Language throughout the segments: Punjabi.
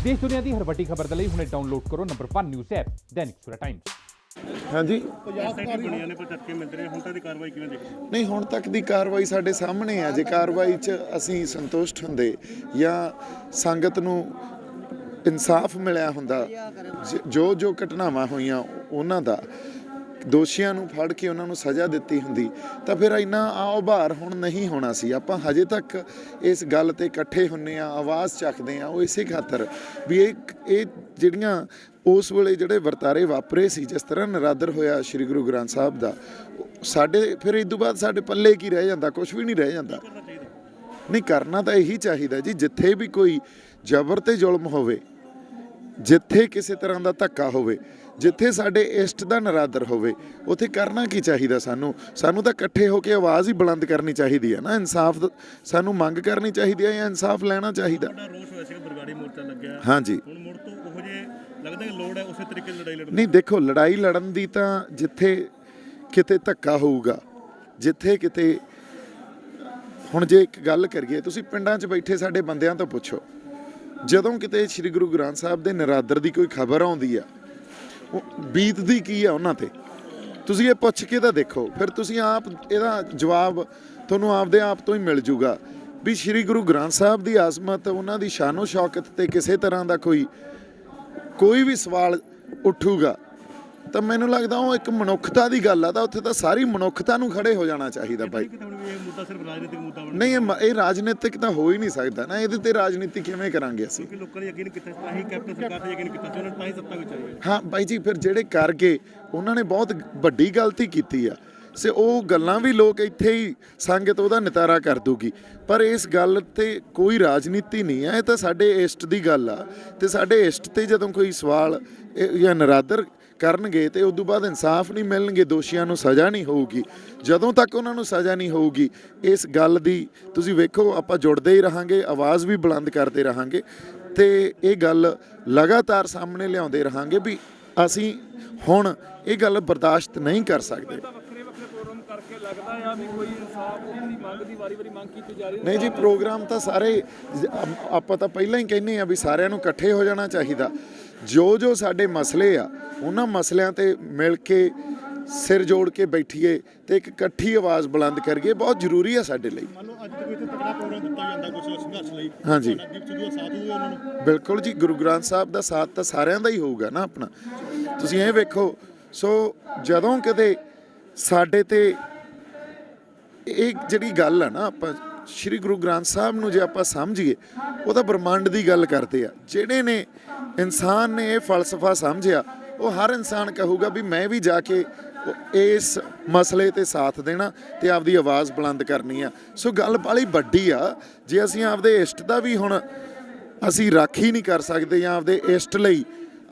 देश दुनिया की हर वड्डी खबर के लिए हुणे डाउनलोड करो number 1 news app Dainik Savera times. हाँ जी ਬਣੀਆਂ ਨੇ ਪਰ ਝਟਕੇ ਮਿਲ ਰਹੇ ਹੁਣ ਤੱਕ ਦੀ ਕਾਰਵਾਈ ਕਿਵੇਂ ਦੇਖਦੇ ਨਹੀਂ ਹੁਣ ਤੱਕ ਦੀ ਕਾਰਵਾਈ ਸਾਡੇ ਸਾਹਮਣੇ ਆ। ਜੇ ਕਾਰਵਾਈ 'ਚ ਅਸੀਂ ਸੰਤੁਸ਼ਟ ਹੁੰਦੇ ਜਾਂ ਸੰਗਤ ਨੂੰ ਇਨਸਾਫ ਮਿਲਿਆ ਹੁੰਦਾ, ਜੋ ਜੋ ਘਟਨਾਵਾਂ ਹੋਈਆਂ ਉਹਨਾਂ ਦਾ ਦੋਸ਼ੀਆਂ ਨੂੰ ਫੜ ਕੇ ਉਹਨਾਂ ਨੂੰ ਸਜ਼ਾ ਦਿੱਤੀ ਹੁੰਦੀ ਤਾਂ ਫਿਰ ਇੰਨਾ ਆਉ-ਭਾਰ ਹੁਣ ਨਹੀਂ ਹੋਣਾ ਸੀ। ਆਪਾਂ ਹਜੇ ਤੱਕ ਇਸ ਗੱਲ ਤੇ ਇਕੱਠੇ ਹੁੰਨੇ ਆ, ਆਵਾਜ਼ ਚੱਕਦੇ ਆ, ਉਹ ਇਸੇ ਖਾਤਰ ਵੀ ਇਹ ਜਿਹੜੀਆਂ ਉਸ ਵੇਲੇ ਜਿਹੜੇ ਵਰਤਾਰੇ ਵਾਪਰੇ ਸੀ, ਜਿਸ ਤਰ੍ਹਾਂ ਨਰਾਦਰ ਹੋਇਆ ਸ਼੍ਰੀ ਗੁਰੂ ਗ੍ਰੰਥ ਸਾਹਿਬ ਦਾ, ਸਾਡੇ ਫਿਰ ਇਸ ਤੋਂ ਬਾਅਦ ਸਾਡੇ ਪੱਲੇ ਕੀ ਰਹਿ ਜਾਂਦਾ? ਕੁਝ ਵੀ ਨਹੀਂ ਰਹਿ ਜਾਂਦਾ। ਨਹੀਂ, ਕਰਨਾ ਤਾਂ ਇਹੀ ਚਾਹੀਦਾ ਜੀ। ਜਿੱਥੇ ਵੀ ਕੋਈ ਜ਼ਬਰ ਤੇ ਜ਼ੁਲਮ ਹੋਵੇ, ਜਿੱਥੇ ਕਿਸੇ ਤਰ੍ਹਾਂ ਦਾ ਧੱਕਾ ਹੋਵੇ, ਜਿੱਥੇ ਸਾਡੇ ਇਸ਼ਟ ਦਾ ਨਰਾਦਰ ਹੋਵੇ, ਉੱਥੇ ਕਰਨਾ ਕੀ ਚਾਹੀਦਾ? ਸਾਨੂੰ ਤਾਂ ਇਕੱਠੇ ਹੋ ਕੇ ਆਵਾਜ਼ ਹੀ ਬੁਲੰਦ ਕਰਨੀ ਚਾਹੀਦੀ ਹੈ ਨਾ। ਇਨਸਾਫ ਸਾਨੂੰ ਮੰਗ ਕਰਨੀ ਚਾਹੀਦੀ ਹੈ ਜਾਂ ਇਨਸਾਫ ਲੈਣਾ ਚਾਹੀਦਾ। ਰੋਸ ਹੋਇਆ ਸੀਗਾ, ਬਰਗਾੜੀ ਮੋਰਚਾ ਲੱਗਿਆ। ਹਾਂਜੀ, ਹੁਣ ਮੁੜ ਤੋਂ ਉਹ ਜੇ ਲੱਗਦਾ ਕਿ ਲੋੜ ਹੈ ਉਸੇ ਤਰੀਕੇ ਦੀ ਲੜਾਈ ਲੜਨ। ਨਹੀਂ ਦੇਖੋ, ਲੜਾਈ ਲੜਨ ਦੀ ਤਾਂ ਜਿੱਥੇ ਕਿਤੇ ਧੱਕਾ ਹੋਊਗਾ, ਜਿੱਥੇ ਕਿਤੇ ਹੁਣ ਜੇ ਇੱਕ ਗੱਲ ਕਰੀਏ, ਤੁਸੀਂ ਪਿੰਡਾਂ 'ਚ ਬੈਠੇ ਸਾਡੇ ਬੰਦਿਆਂ ਤੋਂ ਪੁੱਛੋ, ਜਦੋਂ ਕਿਤੇ ਸ਼੍ਰੀ ਗੁਰੂ ਗ੍ਰੰਥ ਸਾਹਿਬ ਦੇ ਨਰਾਦਰ ਦੀ ਕੋਈ ਖਬਰ ਆਉਂਦੀ ਆ, ਉਹ ਬੀਤਦੀ ਕੀ ਆ ਉਹਨਾਂ ਤੇ, ਤੁਸੀਂ ਇਹ ਪੁੱਛ ਕੇ ਤਾਂ ਦੇਖੋ। ਫਿਰ ਤੁਸੀਂ ਆਪ ਇਹਦਾ ਜਵਾਬ ਤੁਹਾਨੂੰ ਆਪਦੇ ਆਪ ਤੋਂ ਹੀ ਮਿਲ ਜੂਗਾ ਵੀ ਸ਼੍ਰੀ ਗੁਰੂ ਗ੍ਰੰਥ ਸਾਹਿਬ ਦੀ ਆਜ਼ਮਤ, ਉਹਨਾਂ ਦੀ ਸ਼ਾਨੋ ਸ਼ੌਕਤ ਤੇ ਕਿਸੇ ਤਰ੍ਹਾਂ ਦਾ ਕੋਈ ਵੀ ਸਵਾਲ ਉੱਠੂਗਾ ਤਾਂ ਮੈਨੂੰ ਲੱਗਦਾ ਉਹ ਇੱਕ ਮਨੁੱਖਤਾ ਦੀ ਗੱਲ ਆ। ਤਾਂ ਉੱਥੇ ਤਾਂ ਸਾਰੀ ਮਨੁੱਖਤਾ ਨੂੰ ਖੜੇ ਹੋ ਜਾਣਾ ਚਾਹੀਦਾ ਭਾਈ। ਇਹ ਮੁੱਦਾ ਸਿਰਫ ਰਾਜਨੀਤਿਕ ਮੁੱਦਾ ਬਣ ਨਹੀਂ, ਇਹ ਰਾਜਨੀਤਿਕ ਤਾਂ ਹੋ ਹੀ ਨਹੀਂ ਸਕਦਾ ਨਾ। ਇਹਦੇ ਤੇ ਰਾਜਨੀਤੀ ਕਿਵੇਂ ਕਰਾਂਗੇ ਅਸੀਂ? ਕਿਉਂਕਿ ਲੋਕਾਂ ਨੇ ਯਕੀਨ ਕੀਤਾ, ਅਸੀਂ ਕੈਪਟਨ ਸਰਕਾਰ ਤੇ ਯਕੀਨ ਕੀਤਾ ਸੀ, ਉਹਨਾਂ ਨੇ ਤਾਂ ਹੀ ਸੱਤਾ ਵਿੱਚ ਆਈ ਹੈ। ਹਾਂ ਬਾਈ ਜੀ, ਫਿਰ ਜਿਹੜੇ ਕਰ ਗਏ ਉਹਨਾਂ ਨੇ ਬਹੁਤ ਵੱਡੀ ਗਲਤੀ ਕੀਤੀ ਆ। ਸੇ ਉਹ ਗੱਲਾਂ ਵੀ ਲੋਕ ਇੱਥੇ ਹੀ ਸੰਗਤ ਉਹਦਾ ਨਿਤਾਰਾ ਕਰ ਦੂਗੀ, ਪਰ ਇਸ ਗੱਲ ਤੇ ਕੋਈ ਰਾਜਨੀਤੀ ਨਹੀਂ ਹੈ। ਇਹ ਤਾਂ ਸਾਡੇ ਇਸ਼ਟ ਦੀ ਗੱਲ ਆ, ਤੇ ਸਾਡੇ ਇਸ਼ਟ ਤੇ ਜਦੋਂ ਕੋਈ ਸਵਾਲ ਜਾਂ ਨਰਾਦਰ ਕਰਨਗੇ ਤੇ ਉਸ ਤੋਂ ਬਾਅਦ ਇਨਸਾਫ ਨਹੀਂ ਮਿਲਣਗੇ, ਦੋਸ਼ੀਆਂ ਨੂੰ ਸਜ਼ਾ ਨਹੀਂ ਹੋਊਗੀ। ਜਦੋਂ ਤੱਕ ਉਹਨਾਂ ਨੂੰ ਸਜ਼ਾ ਨਹੀਂ ਹੋਊਗੀ, ਇਸ ਗੱਲ ਦੀ ਤੁਸੀਂ ਵੇਖੋ, ਆਪਾਂ ਜੁੜਦੇ ਹੀ ਰਹਾਂਗੇ, ਆਵਾਜ਼ ਵੀ ਬੁਲੰਦ ਕਰਦੇ ਰਹਾਂਗੇ ਤੇ ਇਹ ਗੱਲ ਲਗਾਤਾਰ ਸਾਹਮਣੇ ਲਿਆਉਂਦੇ ਰਹਾਂਗੇ ਵੀ ਅਸੀਂ ਹੁਣ ਇਹ ਗੱਲ ਬਰਦਾਸ਼ਤ ਨਹੀਂ ਕਰ ਸਕਦੇ। ਨਹੀਂ ਜੀ, ਪ੍ਰੋਗਰਾਮ ਤਾਂ ਸਾਰੇ ਆਪਾਂ ਤਾਂ ਪਹਿਲਾਂ ਹੀ ਕਹਿੰਦੇ ਆ ਵੀ ਸਾਰਿਆਂ ਨੂੰ ਇਕੱਠੇ ਹੋ ਜਾਣਾ ਚਾਹੀਦਾ। ਜੋ ਸਾਡੇ ਮਸਲੇ ਆ, ਉਹਨਾਂ ਮਸਲਿਆਂ ਤੇ ਮਿਲ ਕੇ ਸਿਰ ਜੋੜ ਕੇ ਬੈਠੀਏ ਤੇ ਇੱਕ ਇਕੱਠੀ ਆਵਾਜ਼ ਬੁਲੰਦ ਕਰੀਏ, ਬਹੁਤ ਜ਼ਰੂਰੀ ਆ ਸਾਡੇ ਲਈ। ਮੰਨ ਲਓ ਅੱਜ ਕੋਈ ਇੱਥੇ ਤਕੜਾ ਪ੍ਰੋਗਰਾਮ ਦਿੱਤਾ ਜਾਂਦਾ ਕੁਝ ਸੰਘਰਸ਼ ਲਈ, ਹਾਂਜੀ ਸਾਥ ਹੋਊਗਾ ਉਹਨਾਂ ਨੂੰ। ਬਿਲਕੁਲ ਜੀ, ਗੁਰੂ ਗ੍ਰੰਥ ਸਾਹਿਬ ਦਾ ਸਾਥ ਤਾਂ ਸਾਰਿਆਂ ਦਾ ਹੀ ਹੋਊਗਾ ਨਾ ਆਪਣਾ। ਤੁਸੀਂ ਇਹ ਵੇਖੋ, ਸੋ ਜਦੋਂ ਕਦੇ ਸਾਡੇ ਤੇ ਇਹ ਜਿਹੜੀ ਗੱਲ ਆ ਨਾ, ਆਪਾਂ ਸ਼੍ਰੀ ਗੁਰੂ ਗ੍ਰੰਥ ਸਾਹਿਬ ਨੂੰ ਜੇ ਆਪਾਂ ਸਮਝੀਏ, ਉਹ ਤਾਂ ਬ੍ਰਹਮੰਡ ਦੀ ਗੱਲ ਕਰਦੇ ਆ। ਜਿਹੜੇ ਨੇ ਇਨਸਾਨ ਨੇ ਇਹ ਫਲਸਫਾ ਸਮਝਿਆ, ਉਹ ਹਰ ਇਨਸਾਨ ਕਹੂਗਾ ਵੀ ਮੈਂ ਵੀ ਜਾ ਕੇ ਇਸ ਮਸਲੇ ਤੇ ਸਾਥ ਦੇਣਾ ਤੇ ਆਪਦੀ ਆਵਾਜ਼ ਬੁਲੰਦ ਕਰਨੀ ਆ। ਸੋ ਗੱਲ ਬਾਹਲੀ ਵੱਡੀ ਆ। ਜੇ ਅਸੀਂ ਆਪਦੇ ਇਸ਼ਟ ਦਾ ਵੀ ਹੁਣ ਅਸੀਂ ਰਾਖੀ ਨਹੀਂ ਕਰ ਸਕਦੇ ਜਾਂ ਆਪਦੇ ਇਸ਼ਟ ਲਈ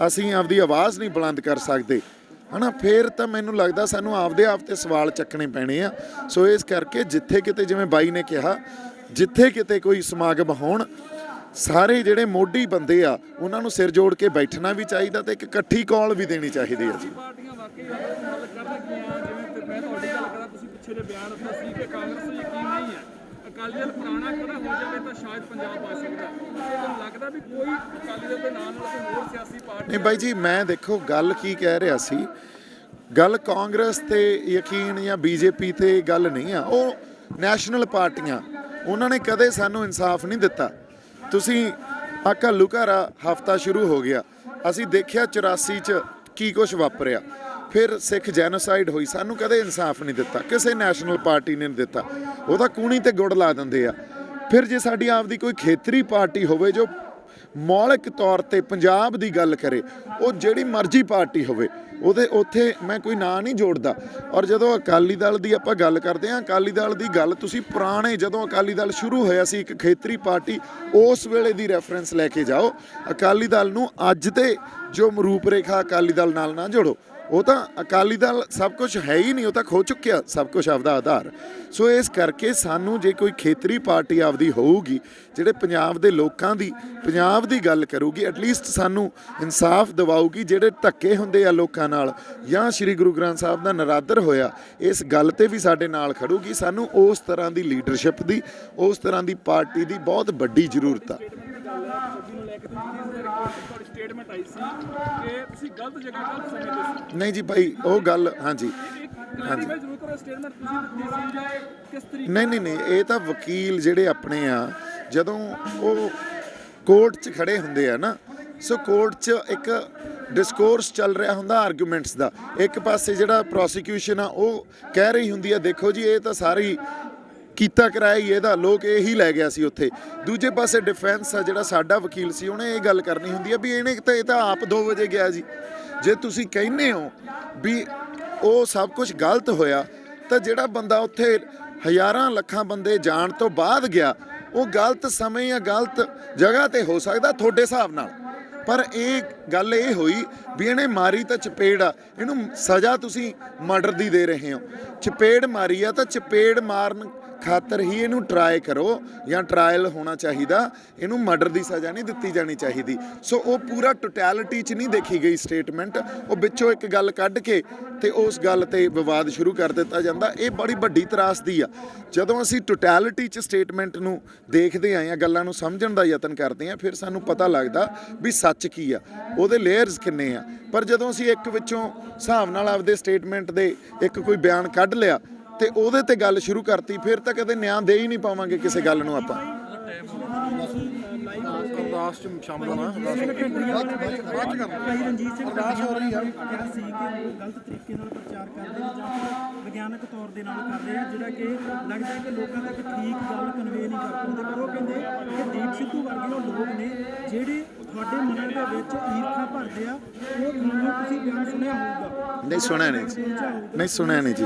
ਅਸੀਂ ਆਪਦੀ ਆਵਾਜ਼ ਨਹੀਂ ਬੁਲੰਦ ਕਰ ਸਕਦੇ ਹਨਾ, ਫਿਰ ਤਾਂ ਮੈਨੂੰ ਲੱਗਦਾ ਸਾਨੂੰ ਆਪਦੇ ਆਪ ਤੇ ਸਵਾਲ ਚੱਕਣੇ ਪੈਣੇ ਆ। ਸੋ ਇਸ ਕਰਕੇ ਜਿੱਥੇ ਕਿਤੇ, ਜਿਵੇਂ ਬਾਈ ਨੇ ਕਿਹਾ, ਜਿੱਥੇ ਕਿਤੇ ਕੋਈ ਸਮਾਗਮ ਹੋਣ, ਸਾਰੇ ਜਿਹੜੇ ਮੋਢੀ ਬੰਦੇ ਆ ਉਹਨਾਂ ਨੂੰ ਸਿਰ ਜੋੜ ਕੇ ਬੈਠਣਾ ਵੀ ਚਾਹੀਦਾ ਤੇ ਇੱਕ ਇਕੱਠੀ ਕਾਲ ਵੀ ਦੇਣੀ ਚਾਹੀਦੀ ਹੈ ਜੀ। ਪਾਰਟੀਆਂ ਵਾਕਈ ਹੱਲ ਕਰਨਗੀਆਂ, ਜਿਵੇਂ ਮੈਂ ਤੁਹਾਡੀ ਗੱਲ ਕਰਾਂ, ਤੁਸੀਂ ਪਿੱਛੇ ਦੇ ਬਿਆਨ ਦਿੱਤਾ ਸੀ ਕਿ ਕਾਂਗਰਸ ਨੂੰ ਯਕੀਨ ਨਹੀਂ ਹੈ, ਅਕਾਲੀ ਦਲ ਪੁਰਾਣਾ ਖੜਾ ਹੋ ਜਾਵੇ ਤਾਂ ਸ਼ਾਇਦ ਪੰਜਾਬ ਆ ਸਕਦਾ। ਤੁਹਾਨੂੰ ਲੱਗਦਾ ਵੀ ਕੋਈ ਅਕਾਲੀ ਦਲ ਦੇ ਨਾਲ ਕੋਈ ਹੋਰ ਸਿਆਸੀ ਪਾਰਟੀ? ਨਹੀਂ ਬਾਈ ਜੀ, ਮੈਂ ਦੇਖੋ ਗੱਲ ਕੀ ਕਹਿ ਰਿਹਾ ਸੀ, ਗੱਲ ਕਾਂਗਰਸ ਤੇ ਯਕੀਨ ਜਾਂ ਬੀਜੇਪੀ ਤੇ ਗੱਲ ਨਹੀਂ ਆ। ਉਹ ਨੈਸ਼ਨਲ ਪਾਰਟੀਆਂ, ਉਹਨਾਂ ਨੇ ਕਦੇ ਸਾਨੂੰ ਇਨਸਾਫ ਨਹੀਂ ਦਿੱਤਾ। ਤੁਸੀਂ ਆ ਘੱਲੂ ਘਾਰਾ ਹਫਤਾ ਸ਼ੁਰੂ ਹੋ ਗਿਆ, ਅਸੀਂ ਦੇਖਿਆ 84 'ਚ ਕੀ ਕੁਛ ਵਾਪਰਿਆ, ਫਿਰ ਸਿੱਖ ਜੈਨੋਸਾਈਡ ਹੋਈ, ਸਾਨੂੰ ਕਦੇ ਇਨਸਾਫ ਨਹੀਂ ਦਿੱਤਾ, ਕਿਸੇ ਨੈਸ਼ਨਲ ਪਾਰਟੀ ਨੇ ਨਹੀਂ ਦਿੱਤਾ। ਉਹ ਤਾਂ ਕੂਣੀ ਤੇ ਗੁੜ ਲਾ ਦਿੰਦੇ ਆ। ਫਿਰ ਜੇ ਸਾਡੀ ਆਪਦੀ ਕੋਈ ਖੇਤਰੀ ਪਾਰਟੀ ਹੋਵੇ ਜੋ ਮੌਲਿਕ ਤੌਰ ਤੇ ਪੰਜਾਬ ਦੀ ਗੱਲ ਕਰੇ, ਉਹ ਜਿਹੜੀ ਮਰਜ਼ੀ ਪਾਰਟੀ ਹੋਵੇ, ਉੱਥੇ ਮੈਂ ਕੋਈ ਨਾਂ ਨਹੀਂ ਜੋੜਦਾ। ਔਰ ਜਦੋਂ ਅਕਾਲੀ ਦਲ ਦੀ ਆਪਾਂ ਗੱਲ ਕਰਦੇ ਹਾਂ, ਅਕਾਲੀ ਦਲ ਦੀ ਗੱਲ ਤੁਸੀਂ ਪੁਰਾਣੇ, ਜਦੋਂ ਅਕਾਲੀ ਦਲ ਸ਼ੁਰੂ ਹੋਇਆ ਸੀ ਇੱਕ ਖੇਤਰੀ ਪਾਰਟੀ, ਉਸ ਵੇਲੇ ਦੀ ਰੈਫਰੈਂਸ ਲੈ ਕੇ ਜਾਓ। ਅਕਾਲੀ ਦਲ ਨੂੰ ਅੱਜ ਤੇ ਜੋ ਰੂਪ ਰੇਖਾ ਅਕਾਲੀ ਦਲ ਨਾਲ ਨਾ ਜੋੜੋ। ਉਹ ਤਾਂ ਅਕਾਲੀ ਦਲ ਸਭ ਕੁਝ ਹੈ ਹੀ ਨਹੀਂ, ਉਹ ਤਾਂ ਖੋ ਚੁੱਕਿਆ ਸਭ ਕੁਝ ਆਪਦਾ ਆਧਾਰ। ਸੋ ਇਸ ਕਰਕੇ ਸਾਨੂੰ ਜੇ ਕੋਈ ਖੇਤਰੀ ਪਾਰਟੀ ਆਪਦੀ ਹੋਊਗੀ, ਜਿਹੜੇ ਪੰਜਾਬ ਦੇ ਲੋਕਾਂ ਦੀ, ਪੰਜਾਬ ਦੀ ਗੱਲ ਕਰੂਗੀ, ਐਟਲੀਸਟ ਸਾਨੂੰ ਇਨਸਾਫ ਦਿਵਾਊਗੀ, ਜਿਹੜੇ ਧੱਕੇ ਹੁੰਦੇ ਆ ਲੋਕਾਂ ਨਾਲ ਜਾਂ ਸ਼੍ਰੀ ਗੁਰੂ ਗ੍ਰੰਥ ਸਾਹਿਬ ਦਾ ਨਰਾਦਰ ਹੋਇਆ, ਇਸ ਗੱਲ ਤੇ ਵੀ ਸਾਡੇ ਨਾਲ ਖੜੂਗੀ। ਸਾਨੂੰ ਉਸ ਤਰ੍ਹਾਂ ਦੀ ਲੀਡਰਸ਼ਿਪ ਦੀ, ਉਸ ਤਰ੍ਹਾਂ ਦੀ ਪਾਰਟੀ ਦੀ ਬਹੁਤ ਵੱਡੀ ਜ਼ਰੂਰਤ ਆ। ਗੱਲ ਹੈ, ਨੂੰ ਲੈ ਕੇ ਤੁਹਾਡੀ ਸਟੇਟਮੈਂਟ ਆਈ ਸੀ ਕਿ ਤੁਸੀਂ ਗਲਤ ਜਗ੍ਹਾ ਗਲਤ ਸਮੇਂ ਤੇ ਸੀ। ਨਹੀਂ ਜੀ ਭਾਈ ਉਹ ਗੱਲ ਹਾਂਜੀ ਕਲੈਰੀਫਾਈ ਜ਼ਰੂਰ ਕਰੋ, ਸਟੇਟਮੈਂਟ ਤੁਸੀਂ ਦਿੱਤੀ ਸੀ ਜਾਂ ਕਿਸ ਤਰੀਕੇ ਨਹੀਂ ਇਹ ਤਾਂ ਵਕੀਲ ਜਿਹੜੇ ਆਪਣੇ ਆ ਜਦੋਂ ਉਹ ਕੋਰਟ 'ਚ ਖੜੇ ਹੁੰਦੇ ਆ ਨਾ, ਸੋ ਕੋਰਟ 'ਚ ਇੱਕ ਡਿਸਕੋਰਸ ਚੱਲ ਰਿਹਾ ਹੁੰਦਾ ਆਰਗੂਮੈਂਟਸ ਦਾ। ਇੱਕ ਪਾਸੇ ਜਿਹੜਾ ਪ੍ਰੋਸੀਕਿਊਸ਼ਨ ਆ ਉਹ ਕਹਿ ਰਹੀ ਹੁੰਦੀ ਆ ਦੇਖੋ ਜੀ ਇਹ ਤਾਂ ਸਾਰੀ ਕੀਤਾ ਕਰਾਇਆ ਹੀ ਇਹਦਾ, ਲੋਕ ਇਹੀ ਲੈ ਗਿਆ ਸੀ ਉੱਥੇ। ਦੂਜੇ ਪਾਸੇ ਡਿਫੈਂਸ ਆ ਜਿਹੜਾ ਸਾਡਾ ਵਕੀਲ ਸੀ ਉਹਨੇ ਇਹ ਗੱਲ ਕਰਨੀ ਹੁੰਦੀ ਆ ਵੀ ਇਹ ਤਾਂ ਆਪ 2 ਵਜੇ ਗਿਆ ਜੀ। ਜੇ ਤੁਸੀਂ ਕਹਿੰਦੇ ਹੋ ਵੀ ਉਹ ਸਭ ਕੁਝ ਗਲਤ ਹੋਇਆ ਤਾਂ ਜਿਹੜਾ ਬੰਦਾ ਉੱਥੇ ਹਜ਼ਾਰਾਂ ਲੱਖਾਂ ਬੰਦੇ ਜਾਣ ਤੋਂ ਬਾਅਦ ਗਿਆ ਉਹ ਗਲਤ ਸਮੇਂ ਜਾਂ ਗਲਤ ਜਗ੍ਹਾ ਤੇ ਹੋ ਸਕਦਾ ਤੁਹਾਡੇ ਹਿਸਾਬ ਨਾਲ, ਪਰ ਇਹ ਗੱਲ ਇਹ ਹੋਈ ਵੀ ਇਹਨੇ ਮਾਰੀ ਤਾਂ ਚਪੇੜ ਆ, ਇਹਨੂੰ ਸਜ਼ਾ ਤੁਸੀਂ ਮਰਡਰ ਦੀ ਦੇ ਰਹੇ ਹੋ। ਚਪੇੜ ਮਾਰੀ ਆ ਤਾਂ ਚਪੇੜ ਮਾਰਨ ਖਾਤਰ ਹੀ ਇਹਨੂੰ ਟਰਾਈ ਕਰੋ ਜਾਂ ਟਰਾਇਲ ਹੋਣਾ ਚਾਹੀਦਾ, ਇਹਨੂੰ ਮਰਡਰ ਦੀ ਸਜ਼ਾ ਨਹੀਂ ਦਿੱਤੀ ਜਾਣੀ ਚਾਹੀਦੀ। ਸੋ ਉਹ ਪੂਰਾ ਟੋਟੈਲਿਟੀ 'ਚ ਨਹੀਂ ਦੇਖੀ ਗਈ ਸਟੇਟਮੈਂਟ, ਉਹ ਵਿੱਚੋਂ ਇੱਕ ਗੱਲ ਕੱਢ ਕੇ ਤੇ ਉਸ ਗੱਲ ਤੇ ਵਿਵਾਦ ਸ਼ੁਰੂ ਕਰ ਦਿੱਤਾ ਜਾਂਦਾ। ਇਹ ਬੜੀ ਵੱਡੀ ਤਰਾਸਦੀ ਆ। ਜਦੋਂ ਅਸੀਂ ਟੋਟੈਲਿਟੀ 'ਚ ਸਟੇਟਮੈਂਟ ਨੂੰ ਦੇਖਦੇ ਆਂ ਜਾਂ ਗੱਲਾਂ ਨੂੰ ਸਮਝਣ ਦਾ ਯਤਨ ਕਰਦੇ ਆਂ ਫਿਰ ਸਾਨੂੰ ਪਤਾ ਲੱਗਦਾ ਵੀ ਸੱਚ ਕੀ ਆ, ਉਹਦੇ ਲੇਅਰਸ ਕਿੰਨੇ ਆ। ਪਰ ਜਦੋਂ ਅਸੀਂ ਇੱਕ ਵਿੱਚੋਂ ਹਿਸਾਬ ਨਾਲ ਆਪਦੇ ਸਟੇਟਮੈਂਟ ਦੇ ਇੱਕ ਕੋਈ ਬਿਆਨ ਕੱਢ ਲਿਆ ਤੇ ਉਹਦੇ ਤੇ ਗੱਲ ਸ਼ੁਰੂ ਕਰਤੀ ਫਿਰ ਤਾਂ ਕਦੇ ਨਿਆਂ ਦੇ ਹੀ ਨਹੀਂ ਪਾਵਾਂਗੇ ਕਿਸੇ ਗੱਲ ਨੂੰ ਆਪਾਂ। ਅਰਦਾਸ ਚ ਸ਼ਾਮਲ ਹੋਣਾ ਭਾਈ ਰਣਜੀਤ ਸਿੰਘ ਅਰਦਾਸ ਹੋ ਰਹੀ ਆ ਕਿਹਾ ਸੀ ਕਿ ਉਹ ਗਲਤ ਤਰੀਕੇ ਨਾਲ ਪ੍ਰਚਾਰ ਕਰਦੇ ਨੇ ਜਾਂ ਫਿਰ ਵਿਗਿਆਨਕ ਤੌਰ ਦੇ ਨਾਲ ਕਰਦੇ ਆ ਜਿਹੜਾ ਕਿ ਲੱਗਦਾ ਹੈ ਕਿ ਲੋਕਾਂ ਤੱਕ ਠੀਕ ਗੱਲ ਕਨਵੇ ਨਹੀਂ ਕਰ ਪਾਉਂਦੇ। ਪਰ ਉਹ ਕਹਿੰਦੇ ਕਿ ਦੀਪ ਸਿੱਧੂ ਵਰਗੇ ਉਹ ਲੋਕ ਨੇ ਜਿਹੜੇ ਤੁਹਾਡੇ ਮਨਾਂ ਦੇ ਵਿੱਚ ਈਰਖਾ ਭਰਦੇ ਆ। ਉਹ ਤੁਹਾਨੂੰ ਤੁਸੀਂ ਬਿਆਨ ਸੁਣਿਆ ਹੋਊਗਾ। ਨਹੀਂ ਸੁਣਿਆ ਨਹੀਂ ਜੀ, ਨਹੀਂ ਸੁਣਿਆ ਨਹੀਂ ਜੀ।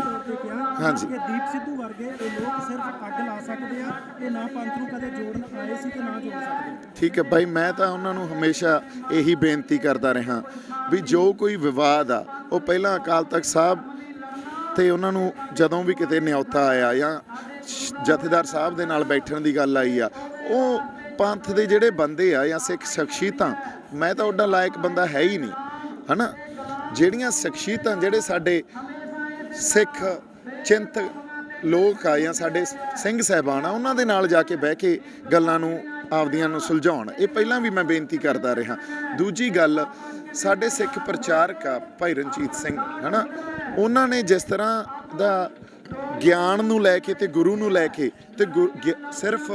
ਹਾਂਜੀ ਕਿ ਦੀਪ ਸਿੱਧੂ ਵਰਗੇ ਇਹ ਲੋਕ ਸਿਰਫ ਅੱਗ ਲਾ ਸਕਦੇ ਆ, ਇਹ ਨਾ ਪੰਥ ਨੂੰ ਕਦੇ ਜੋੜਨ ਆਏ ਸੀ ਤੇ ਨਾ ਜੋੜ ਸਕਦੇ। ਠੀਕ ਹੈ ਭਾਈ, ਮੈਂ ਤਾਂ ਉਹਨਾਂ ਨੂੰ ਹਮੇਸ਼ਾ ਇਹੀ ਬੇਨਤੀ ਕਰਦਾ ਰਿਹਾ ਵੀ ਜੋ ਕੋਈ ਵਿਵਾਦ ਆ ਉਹ ਪਹਿਲਾਂ ਅਕਾਲ ਤਖਤ ਸਾਹਿਬ ਤੇ ਉਹਨਾਂ ਨੂੰ ਜਦੋਂ ਵੀ ਕਿਤੇ ਨਿਯੋਤਾ ਆਇਆ ਜਾਂ ਜਥੇਦਾਰ ਸਾਹਿਬ ਦੇ ਨਾਲ ਬੈਠਣ ਦੀ ਗੱਲ ਆਈ ਆ, ਉਹ ਪੰਥ ਦੇ ਜਿਹੜੇ ਬੰਦੇ ਆ ਜਾਂ ਸਿੱਖ ਸ਼ਖਸੀਅਤਾਂ, ਮੈਂ ਤਾਂ ਉੱਡਾ ਲਾਇਕ ਬੰਦਾ ਹੈ ਹੀ ਨਹੀਂ ਹੈ ਨਾ। ਜਿਹੜੀਆਂ ਸ਼ਖਸੀਅਤਾਂ ਜਿਹੜੇ ਸਾਡੇ ਸਿੱਖ ਚਿੰਤਕ ਲੋਕ ਆ ਜਾਂ ਸਾਡੇ ਸਿੰਘ ਸਾਹਿਬਾਨ ਆ ਉਹਨਾਂ ਦੇ ਨਾਲ ਜਾ ਕੇ ਬਹਿ ਕੇ ਗੱਲਾਂ ਨੂੰ ਆਪਦੀਆਂ ਨੂੰ ਸੁਲਝਾਉਣ, ਇਹ ਪਹਿਲਾਂ ਵੀ ਮੈਂ ਬੇਨਤੀ ਕਰਦਾ ਰਿਹਾ। ਦੂਜੀ ਗੱਲ, ਸਾਡੇ ਸਿੱਖ ਪ੍ਰਚਾਰਕ ਆ ਭਾਈ ਰਣਜੀਤ ਸਿੰਘ ਹੈ ਨਾ, ਉਹਨਾਂ ਨੇ ਜਿਸ ਤਰ੍ਹਾਂ ਦਾ ਗਿਆਨ ਨੂੰ ਲੈ ਕੇ ਤੇ ਗੁਰੂ ਨੂੰ ਲੈ ਕੇ ਤੇ ਸਿਰਫ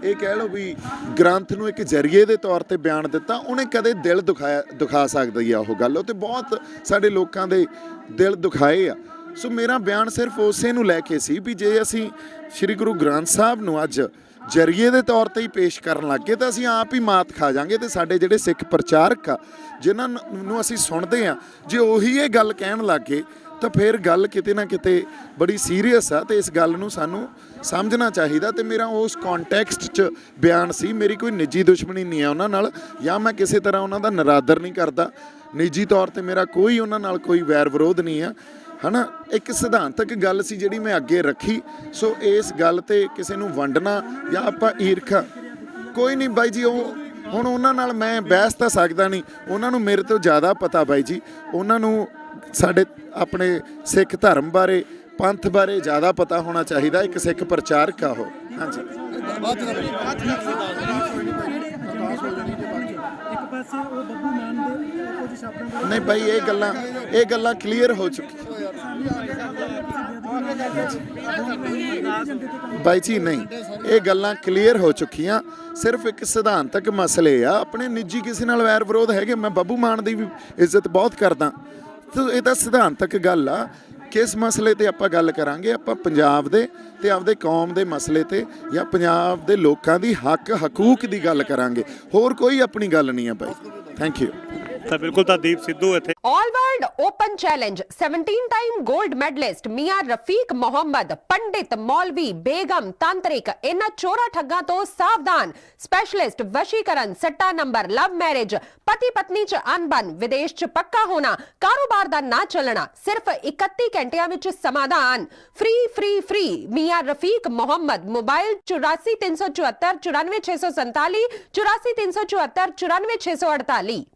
ਇਹ ਕਹਿ ਲਓ ਵੀ ਗ੍ਰੰਥ ਨੂੰ ਇੱਕ ਜ਼ਰੀਏ ਦੇ ਤੌਰ ਤੇ ਬਿਆਨ ਦਿੱਤਾ, ਉਹਨੇ ਕਦੇ ਦਿਲ ਦੁਖਾ ਸਕਦੀ ਆ ਉਹ ਗੱਲ, ਉਹ ਤੇ ਬਹੁਤ ਸਾਡੇ ਲੋਕਾਂ ਦੇ ਦਿਲ ਦੁਖਾਏ ਆ। ਸੋ ਮੇਰਾ ਬਿਆਨ ਸਿਰਫ ਉਸੇ ਨੂੰ ਲੈ ਕੇ ਸੀ ਵੀ ਜੇ ਅਸੀਂ ਸ੍ਰੀ ਗੁਰੂ ਗ੍ਰੰਥ ਸਾਹਿਬ ਨੂੰ ਅੱਜ ਜ਼ਰੀਏ ਦੇ ਤੌਰ ਤੇ ਹੀ ਪੇਸ਼ ਕਰਨ ਲੱਗ ਗਏ ਤਾਂ ਅਸੀਂ ਆਪ ਹੀ ਮਾਤ ਖਾ ਜਾਾਂਗੇ। ਤੇ ਸਾਡੇ ਜਿਹੜੇ ਸਿੱਖ ਪ੍ਰਚਾਰਕ ਆ ਜਿਨ੍ਹਾਂ ਨੂੰ ਅਸੀਂ ਸੁਣਦੇ ਆ, ਜੇ ਉਹੀ ਇਹ ਗੱਲ ਕਹਿਣ ਲੱਗ ਗਏ ਤਾਂ ਫਿਰ ਗੱਲ ਕਿਤੇ ਨਾ ਕਿਤੇ ਬੜੀ ਸੀਰੀਅਸ ਆ ਤੇ ਇਸ ਗੱਲ ਨੂੰ ਸਾਨੂੰ ਸਮਝਣਾ ਚਾਹੀਦਾ। ਤੇ ਮੇਰਾ ਉਸ ਕੌਨਟੈਕਸਟ 'ਚ ਬਿਆਨ ਸੀ, ਮੇਰੀ ਕੋਈ ਨਿੱਜੀ ਦੁਸ਼ਮਣੀ ਨਹੀਂ ਆ ਉਹਨਾਂ ਨਾਲ ਜਾਂ ਮੈਂ ਕਿਸੇ ਤਰ੍ਹਾਂ ਉਹਨਾਂ ਦਾ ਨਰਾਦਰ ਨਹੀਂ ਕਰਦਾ। ਨਿੱਜੀ ਤੌਰ ਤੇ ਮੇਰਾ ਕੋਈ ਉਹਨਾਂ ਨਾਲ ਕੋਈ ਵੈਰ ਵਿਰੋਧ ਨਹੀਂ ਆ ਹੈ ਨਾ। ਇੱਕ ਸਿਧਾਂਤਕ ਗੱਲ ਸੀ ਜਿਹੜੀ ਮੈਂ ਅੱਗੇ ਰੱਖੀ। ਸੋ ਇਸ ਗੱਲ ਤੇ ਕਿਸੇ ਨੂੰ ਵੰਡਣਾ ਜਾਂ ਆਪਾਂ ਈਰਖਾ ਕੋਈ ਨਹੀਂ ਬਾਈ ਜੀ। ਉਹ ਹੁਣ ਉਹਨਾਂ ਨਾਲ ਮੈਂ ਬਹਿਸ ਤਾਂ ਸਕਦਾ ਨਹੀਂ, ਉਹਨਾਂ ਨੂੰ ਮੇਰੇ ਤੋਂ ਜ਼ਿਆਦਾ ਪਤਾ ਬਾਈ ਜੀ। ਉਹਨਾਂ ਨੂੰ ਸਾਡੇ ਆਪਣੇ ਸਿੱਖ ਧਰਮ ਬਾਰੇ ਪੰਥ ਬਾਰੇ ਜ਼ਿਆਦਾ ਪਤਾ ਹੋਣਾ ਚਾਹੀਦਾ। ਇੱਕ ਸਿੱਖ ਪ੍ਰਚਾਰਕ ਆ ਉਹ। ਹਾਂਜੀ ਇੱਕ ਪਾਸੇ ਉਹ ਬੱਬੂ ਮਾਨ ਦੇ ਕੁਝ ਸ਼ਬਦਾਂ ਦੇ ਨਹੀਂ ਭਾਈ, ਇਹ ਗੱਲਾਂ ਕਲੀਅਰ ਹੋ ਚੁੱਕੀਆਂ ਬਾਈ ਜੀ। ਨਹੀਂ, ਇਹ ਗੱਲਾਂ ਕਲੀਅਰ ਹੋ ਚੁੱਕੀਆਂ। ਸਿਰਫ ਇੱਕ ਸਿਧਾਂਤਕ ਮਸਲੇ ਆ, ਆਪਣੇ ਨਿੱਜੀ ਕਿਸੇ ਨਾਲ ਵੈਰ ਵਿਰੋਧ ਹੈਗੇ। ਮੈਂ ਬੱਬੂ ਮਾਨ ਦੀ ਵੀ ਇੱਜ਼ਤ ਬਹੁਤ ਕਰਦਾ, ਤੇ ਇਹ ਤਾਂ ਸਿਧਾਂਤਕ ਗੱਲ ਆ। ਕਿਸ ਮਸਲੇ ਤੇ ਆਪਾਂ ਗੱਲ ਕਰਾਂਗੇ? ਆਪਾਂ ਪੰਜਾਬ ਦੇ ਤੇ ਆਪਦੇ ਕੌਮ ਦੇ ਮਸਲੇ ਤੇ ਜਾਂ ਪੰਜਾਬ ਦੇ ਲੋਕਾਂ ਦੀ ਹੱਕ ਹਕੂਕ ਦੀ ਗੱਲ ਕਰਾਂਗੇ, ਹੋਰ ਕੋਈ ਆਪਣੀ ਗੱਲ ਨਹੀਂ ਆ ਭਾਈ। Thank you. ਤਾਂ ਬਿਲਕੁਲ ਤਾਂ ਦੀਪ ਸਿੱਧੂ ਇੱਥੇ all world open challenge 17 time gold medalist मियां रफीक मोहम्मद पंडित मौलवी बेगम तांत्रिक इन्हां चोरा ठग्गां तो सावधान। स्पेशलिस्ट वशीकरण, सट्टा नंबर, लव मैरिज, पति पत्नी च अनबन, विदेश च पक्का होना, कारोबार दा ना चलना, सिर्फ 31 घंटियां विच समाधान। फ्री फ्री फ्री मियां रफीक मोहम्मद। मोबाइल 84 374 94 647 84 374 94 648।